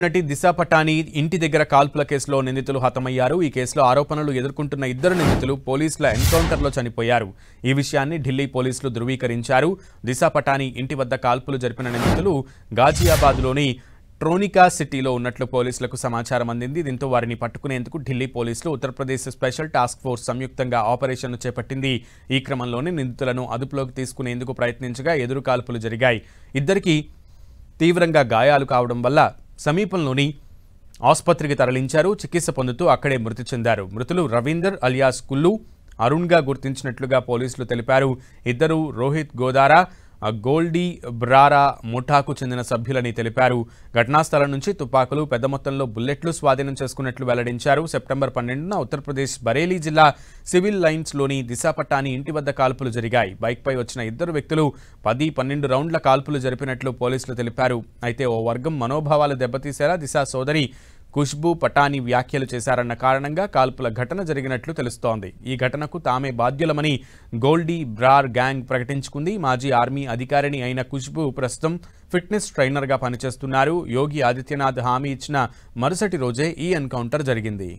నటి దిశా పటాని ఇంటి దగ్గర కాల్పుల కేసులో నిందితులు హతమయ్యారు. ఈ కేసులో ఆరోపణలు ఎదుర్కొంటున్న ఇద్దరు నిందితులు పోలీసుల ఎన్కౌంటర్లో చనిపోయారు. ఈ విషయాన్ని ఢిల్లీ పోలీసులు ధృవీకరించారు. దిశా పటాని ఇంటి వద్ద కాల్పులు జరిపిన నిందితులు గాజియాబాద్లోని ట్రోనికా సిటీలో ఉన్నట్లు పోలీసులకు సమాచారం అందింది. దీంతో వారిని పట్టుకునేందుకు ఢిల్లీ పోలీసులు ఉత్తరప్రదేశ్ స్పెషల్ టాస్క్ ఫోర్స్ సంయుక్తంగా ఆపరేషన్ను చేపట్టింది. ఈ క్రమంలోనే నిందితులను అదుపులోకి తీసుకునేందుకు ప్రయత్నించగా ఎదురు కాల్పులు జరిగాయి. ఇద్దరికీ తీవ్రంగా గాయాలు కావడం వల్ల సమీపంలోని ఆసుపత్రికి తరలించారు. చికిత్స పొందుతూ అక్కడే మృతి చెందారు. మృతులు రవీందర్ అలియాస్ కుల్లు, అరుణ్గా గుర్తించినట్లుగా పోలీసులు తెలిపారు. ఇద్దరు రోహిత్ గోదారా, గోల్డీ బ్రారా ముఠాకు చెందిన సభ్యులని తెలిపారు. ఘటనా స్థలం నుంచి తుపాకులు, పెద్ద మొత్తంలో బుల్లెట్లు స్వాధీనం చేసుకున్నట్లు వెల్లడించారు. సెప్టెంబర్ 12న ఉత్తరప్రదేశ్ బరేలీ జిల్లా సివిల్ లైన్స్లోని దిశా పటాని ఇంటి వద్ద కాల్పులు జరిగాయి. బైక్పై వచ్చిన ఇద్దరు వ్యక్తులు 10-12 రౌండ్ల కాల్పులు జరిపినట్లు పోలీసులు తెలిపారు. అయితే ఓ వర్గం మనోభావాలు దెబ్బతీసేలా దిశా సోదరి ఖుష్బూ పటాని వ్యాఖ్యలు చేశారన్న కారణంగా కాల్పుల ఘటన జరిగినట్లు తెలుస్తోంది. ఈ ఘటనకు తామే బాధ్యులమని గోల్డీ బ్రార్ గ్యాంగ్ ప్రకటించుకుంది. మాజీ ఆర్మీ అధికారిణి అయిన ఖుష్బూ ప్రస్తుతం ఫిట్నెస్ ట్రైనర్గా పనిచేస్తున్నారు. యోగి ఆదిత్యనాథ్ హామీ ఇచ్చిన మరుసటి రోజే ఈ ఎన్కౌంటర్ జరిగింది.